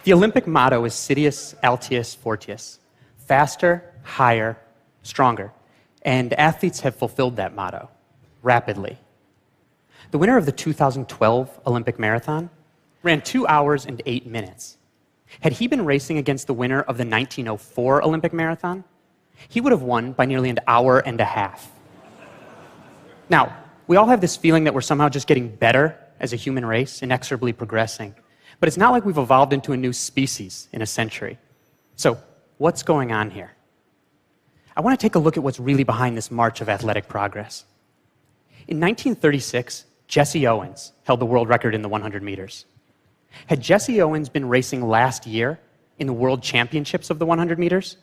The Olympic motto is Sidious Altius Fortius, faster, higher, stronger. And athletes have fulfilled that motto rapidly. The winner of the 2012 Olympic marathon ran 2 hours and 8 minutes. Had he been racing against the winner of the 1904 Olympic marathon, he would have won by nearly an hour and a half. Now, we all have this feeling that we're somehow just getting better as a human race, inexorably progressing. But it's not like we've evolved into a new species in a century. So, what's going on here? I want to take a look at what's really behind this march of athletic progress. In 1936, Jesse Owens held the world record in the 100 meters. Had Jesse Owens been racing last year in the World Championships of the 100 meters,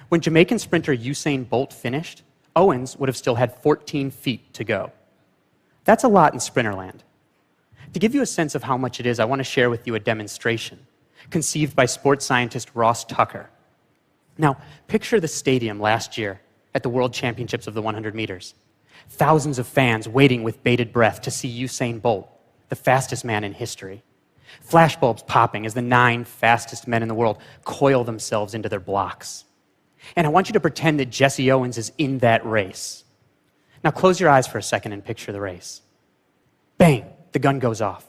when Jamaican sprinter Usain Bolt finished, Owens would have still had 14 feet to go. That's a lot in sprinterland. To give you a sense of how much it is, I want to share with you a demonstration conceived by sports scientist Ross Tucker. Now, picture the stadium last year at the World Championships of the 100 meters. Thousands of fans waiting with bated breath to see Usain Bolt, the fastest man in history. Flashbulbs popping as the 9 fastest men in the world coil themselves into their blocks. And I want you to pretend that Jesse Owens is in that race. Now close your eyes for a second and picture the race. Bang, the gun goes off.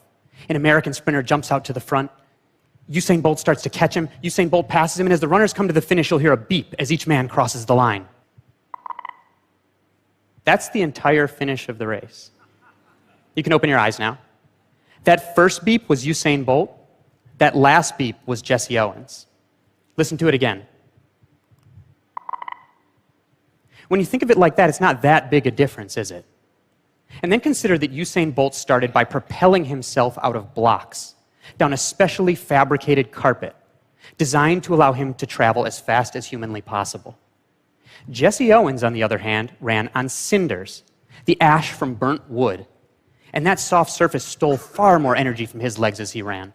An American sprinter jumps out to the front. Usain Bolt starts to catch him. Usain Bolt passes him, and as the runners come to the finish, you'll hear a beep as each man crosses the line. That's the entire finish of the race. You can open your eyes now. That first beep was Usain Bolt. That last beep was Jesse Owens. Listen to it again. When you think of it like that, it's not that big a difference, is it? And then consider that Usain Bolt started by propelling himself out of blocks, down a specially fabricated carpet, designed to allow him to travel as fast as humanly possible. Jesse Owens, on the other hand, ran on cinders, the ash from burnt wood, and that soft surface stole far more energy from his legs as he ran.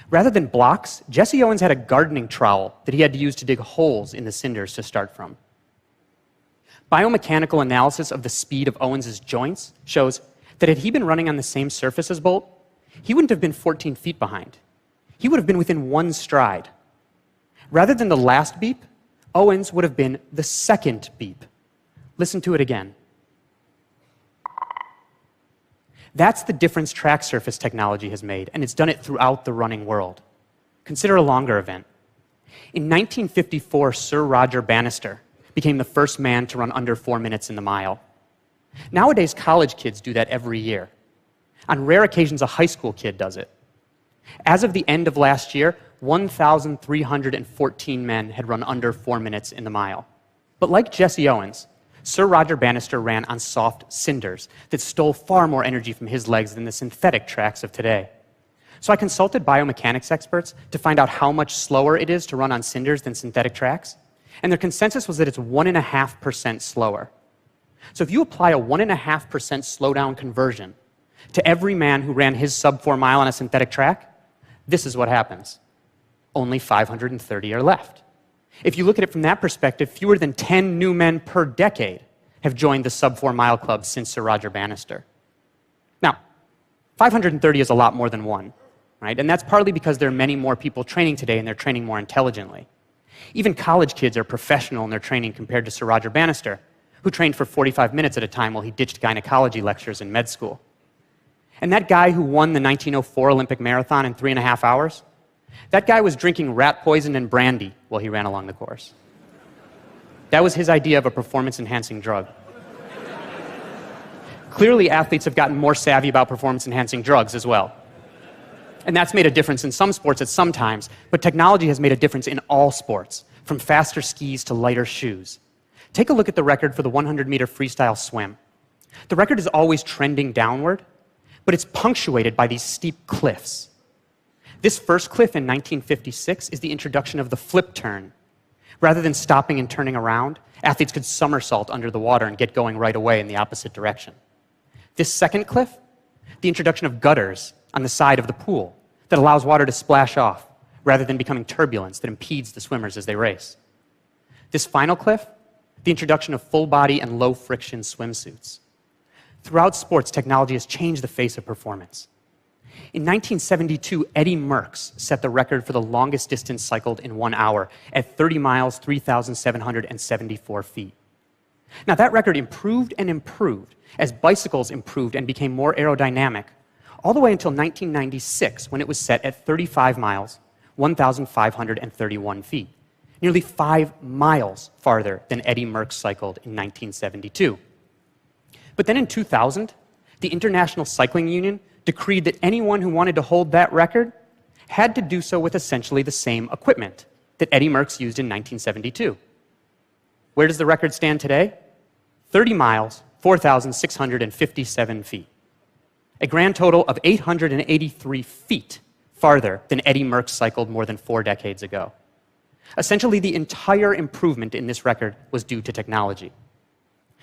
Rather than blocks, Jesse Owens had a gardening trowel that he had to use to dig holes in the cinders to start from. Biomechanical analysis of the speed of Owens' joints shows that had he been running on the same surface as Bolt, he wouldn't have been 14 feet behind. He would have been within 1 stride. Rather than the last beep, Owens would have been the second beep. Listen to it again. That's the difference track surface technology has made, and it's done it throughout the running world. Consider a longer event. In 1954, Sir Roger Bannister became the first man to run under 4 minutes in the mile. Nowadays, college kids do that every year. On rare occasions, a high school kid does it. As of the end of last year, 1,314 men had run under 4 minutes in the mile. But like Jesse Owens, Sir Roger Bannister ran on soft cinders that stole far more energy from his legs than the synthetic tracks of today. So I consulted biomechanics experts to find out how much slower it is to run on cinders than synthetic tracks, and their consensus was that it's 1.5% slower. So if you apply a 1.5% slowdown conversion to every man who ran his sub-4 mile on a synthetic track, this is what happens. Only 530 are left. If you look at it from that perspective, fewer than 10 new men per decade have joined the sub-4 mile club since Sir Roger Bannister. Now, 530 is a lot more than 1, right? And that's partly because there are many more people training today and they're training more intelligently. Even college kids are professional in their training compared to Sir Roger Bannister, who trained for 45 minutes at a time while he ditched gynecology lectures in med school. And that guy who won the 1904 Olympic marathon in 3.5 hours, that guy was drinking rat poison and brandy while he ran along the course. That was his idea of a performance-enhancing drug. Clearly, athletes have gotten more savvy about performance-enhancing drugs as well. And that's made a difference in some sports at some times, but technology has made a difference in all sports, from faster skis to lighter shoes. Take a look at the record for the 100-meter freestyle swim. The record is always trending downward, but it's punctuated by these steep cliffs. This first cliff in 1956 is the introduction of the flip turn. Rather than stopping and turning around, athletes could somersault under the water and get going right away in the opposite direction. This second cliff, the introduction of gutters on the side of the pool that allows water to splash off rather than becoming turbulence that impedes the swimmers as they race. This final cliff, the introduction of full body and low friction swimsuits. Throughout sports, technology has changed the face of performance. In 1972, Eddie Merckx set the record for the longest distance cycled in 1 hour at 30 miles, 3,774 feet. Now, that record improved and improved as bicycles improved and became more aerodynamic, all the way until 1996, when it was set at 35 miles, 1,531 feet, nearly 5 miles farther than Eddie Merckx cycled in 1972. But then in 2000, the International Cycling Union decreed that anyone who wanted to hold that record had to do so with essentially the same equipment that Eddie Merckx used in 1972. Where does the record stand today? 30 miles, 4,657 feet. A grand total of 883 feet farther than Eddie Merckx cycled more than 4 decades ago. Essentially, the entire improvement in this record was due to technology.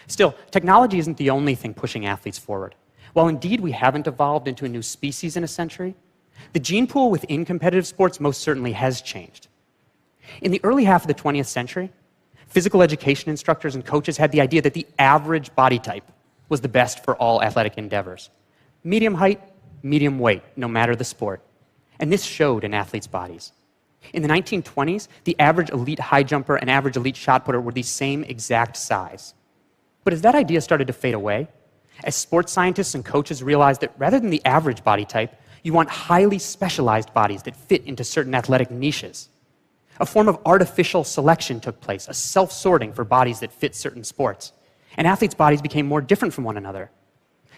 Still, technology isn't the only thing pushing athletes forward. While indeed we haven't evolved into a new species in a century, the gene pool within competitive sports most certainly has changed. In the early half of the 20th century, physical education instructors and coaches had the idea that the average body type was the best for all athletic endeavors. Medium height, medium weight, no matter the sport. And this showed in athletes' bodies. In the 1920s, the average elite high jumper and average elite shot putter were the same exact size. But as that idea started to fade away, as sports scientists and coaches realized that rather than the average body type, you want highly specialized bodies that fit into certain athletic niches. A form of artificial selection took place, a self-sorting for bodies that fit certain sports. And athletes' bodies became more different from one another.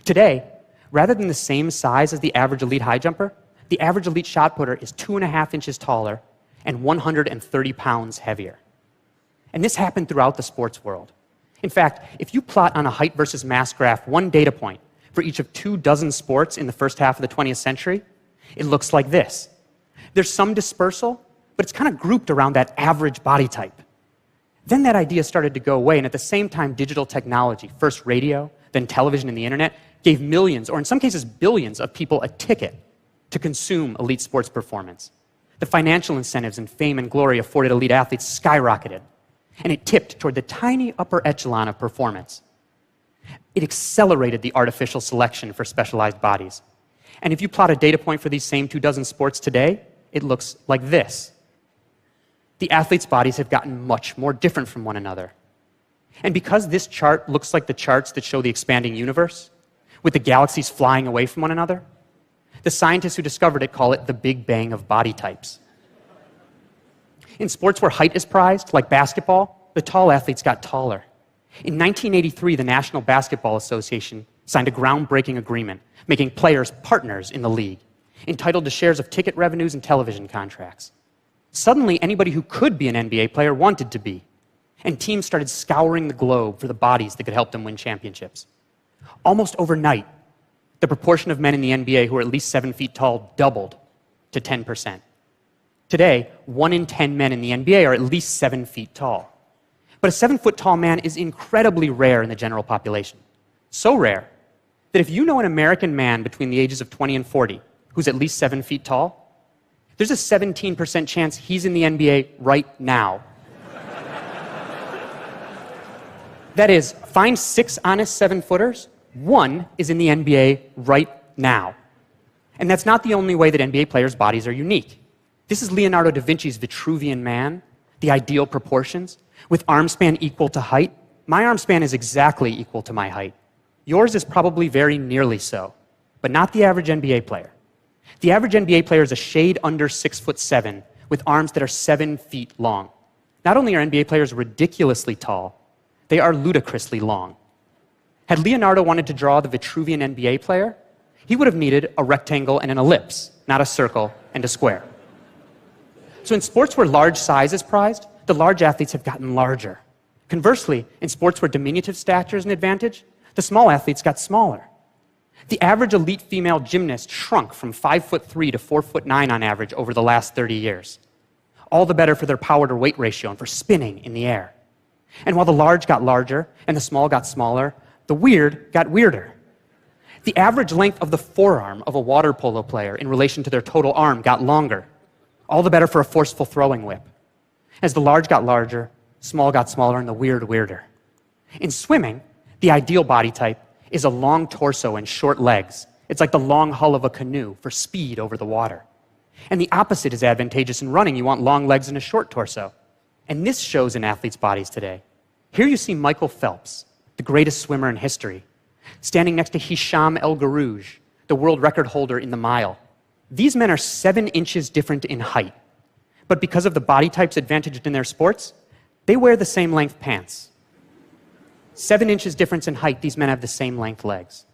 Today, rather than the same size as the average elite high jumper, the average elite shot putter is 2.5 inches taller and 130 pounds heavier. And this happened throughout the sports world. In fact, if you plot on a height versus mass graph one data point for each of 24 sports in the first half of the 20th century, it looks like this. There's some dispersal, but it's kind of grouped around that average body type. Then that idea started to go away, and at the same time, digital technology, first radio, then television and the internet, gave millions, or in some cases billions, of people a ticket to consume elite sports performance. The financial incentives and fame and glory afforded elite athletes skyrocketed, and it tipped toward the tiny upper echelon of performance. It accelerated the artificial selection for specialized bodies. And if you plot a data point for these same 24 sports today, it looks like this. The athletes' bodies have gotten much more different from one another. And because this chart looks like the charts that show the expanding universe, with the galaxies flying away from one another, the scientists who discovered it call it the Big Bang of body types. In sports where height is prized, like basketball, the tall athletes got taller. In 1983, the National Basketball Association signed a groundbreaking agreement, making players partners in the league, entitled to shares of ticket revenues and television contracts. Suddenly, anybody who could be an NBA player wanted to be, and teams started scouring the globe for the bodies that could help them win championships. Almost overnight, the proportion of men in the NBA who are at least 7 feet tall doubled to 10%. Today, 1 in 10 men in the NBA are at least 7 feet tall. But a 7-foot-tall man is incredibly rare in the general population. So rare that if you know an American man between the ages of 20 and 40 who's at least 7 feet tall, there's a 17% chance he's in the NBA right now. That is, find 6 honest 7-footers, 1 is in the NBA right now. And that's not the only way that NBA players' bodies are unique. This is Leonardo da Vinci's Vitruvian Man, the ideal proportions, with arm span equal to height. My arm span is exactly equal to my height. Yours is probably very nearly so, but not the average NBA player. The average NBA player is a shade under 6'7", with arms that are 7 feet long. Not only are NBA players ridiculously tall, they are ludicrously long. Had Leonardo wanted to draw the Vitruvian NBA player, he would have needed a rectangle and an ellipse, not a circle and a square. So in sports where large size is prized, the large athletes have gotten larger. Conversely, in sports where diminutive stature is an advantage, the small athletes got smaller. The average elite female gymnast shrunk from 5'3" to 4'9" on average over the last 30 years. All the better for their power to weight ratio and for spinning in the air. And while the large got larger and the small got smaller, the weird got weirder. The average length of the forearm of a water polo player in relation to their total arm got longer. All the better for a forceful throwing whip. As the large got larger, small got smaller, and the weird weirder. In swimming, the ideal body type is a long torso and short legs, It's like the long hull of a canoe for speed over the water. And the opposite is advantageous in running. You want long legs and a short torso. And this shows in athletes' bodies today. Here you see Michael Phelps, the greatest swimmer in history, standing next to Hisham El Garouj, the world record holder in the mile. These men are 7 inches different in height. But because of the body types advantaged in their sports, they wear the same length pants. 7 inches difference in height, these men have the same length legs.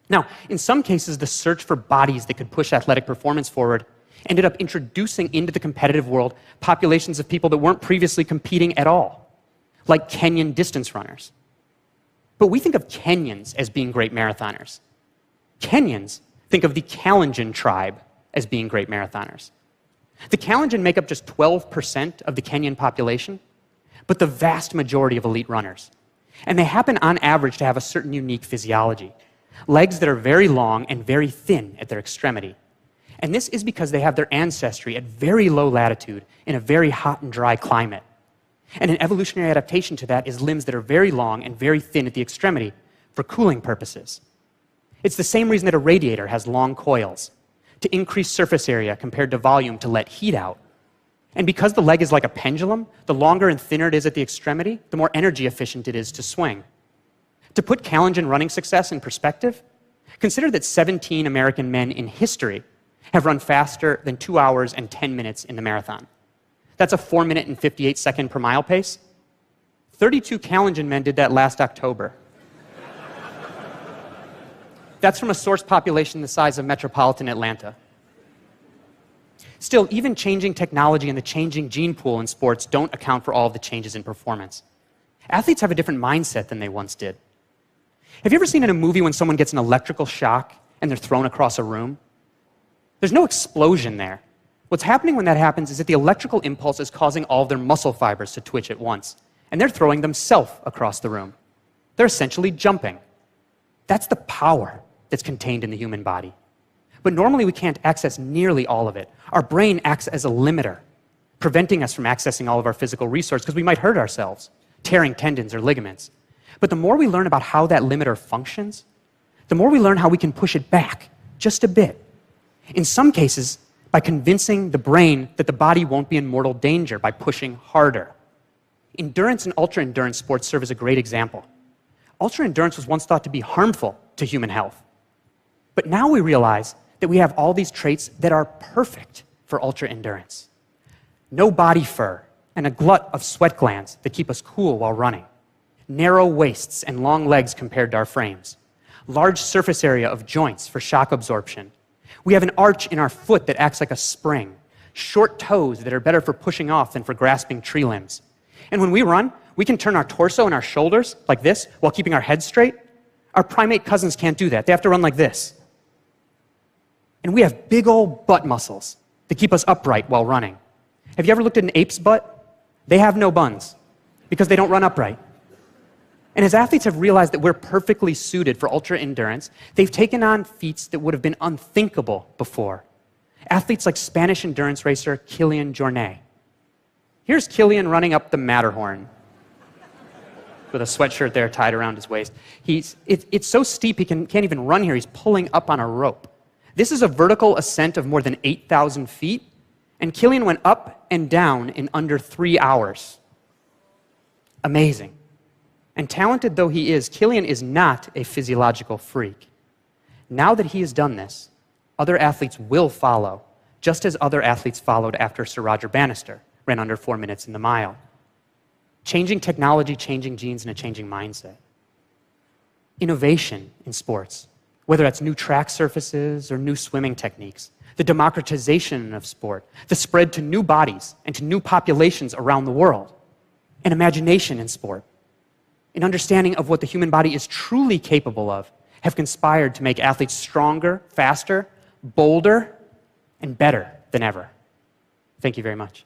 Now, in some cases, the search for bodies that could push athletic performance forward ended up introducing into the competitive world populations of people that weren't previously competing at all, like Kenyan distance runners. But we think of Kenyans as being great marathoners. Kenyans think of the Kalenjin tribe as being great marathoners. The Kalenjin make up just 12% of the Kenyan population, but the vast majority of elite runners. And they happen on average to have a certain unique physiology. Legs that are very long and very thin at their extremity. And this is because they have their ancestry at very low latitude in a very hot and dry climate. And an evolutionary adaptation to that is limbs that are very long and very thin at the extremity for cooling purposes. It's the same reason that a radiator has long coils, to increase surface area compared to volume to let heat out. And because the leg is like a pendulum, the longer and thinner it is at the extremity, the more energy efficient it is to swing. To put Kalenjin running success in perspective, consider that 17 American men in history have run faster than 2 hours and 10 minutes in the marathon. That's a 4 minute and 58 second per mile pace. 32 Kalenjin men did that last October. That's from a source population the size of metropolitan Atlanta. Still, even changing technology and the changing gene pool in sports don't account for all of the changes in performance. Athletes have a different mindset than they once did. Have you ever seen in a movie when someone gets an electrical shock and they're thrown across a room? There's no explosion there. What's happening when that happens is that the electrical impulse is causing all of their muscle fibers to twitch at once, and they're throwing themselves across the room. They're essentially jumping. That's the power that's contained in the human body. But normally we can't access nearly all of it. Our brain acts as a limiter, preventing us from accessing all of our physical resources because we might hurt ourselves, tearing tendons or ligaments. But the more we learn about how that limiter functions, the more we learn how we can push it back just a bit. In some cases, by convincing the brain that the body won't be in mortal danger by pushing harder. Endurance and ultra-endurance sports serve as a great example. Ultra-endurance was once thought to be harmful to human health. But now we realize that we have all these traits that are perfect for ultra-endurance. No body fur and a glut of sweat glands that keep us cool while running. Narrow waists and long legs compared to our frames. Large surface area of joints for shock absorption. We have an arch in our foot that acts like a spring. Short toes that are better for pushing off than for grasping tree limbs. And when we run, we can turn our torso and our shoulders like this while keeping our head straight. Our primate cousins can't do that. They have to run like this. And we have big old butt muscles that keep us upright while running. Have you ever looked at an ape's butt? They have no buns because they don't run upright. And as athletes have realized that we're perfectly suited for ultra-endurance, they've taken on feats that would have been unthinkable before. Athletes like Spanish endurance racer Kilian Jornet. Here's Kilian running up the Matterhorn with a sweatshirt there tied around his waist. It's so steep he can't even run here. He's pulling up on a rope. This is a vertical ascent of more than 8,000 feet, and Kilian went up and down in under 3 hours. Amazing. And talented though he is, Kilian is not a physiological freak. Now that he has done this, other athletes will follow, just as other athletes followed after Sir Roger Bannister ran under 4 minutes in the mile. Changing technology, changing genes, and a changing mindset. Innovation in sports, whether that's new track surfaces or new swimming techniques, the democratization of sport, the spread to new bodies and to new populations around the world, and imagination in sport, an understanding of what the human body is truly capable of, have conspired to make athletes stronger, faster, bolder, and better than ever. Thank you very much.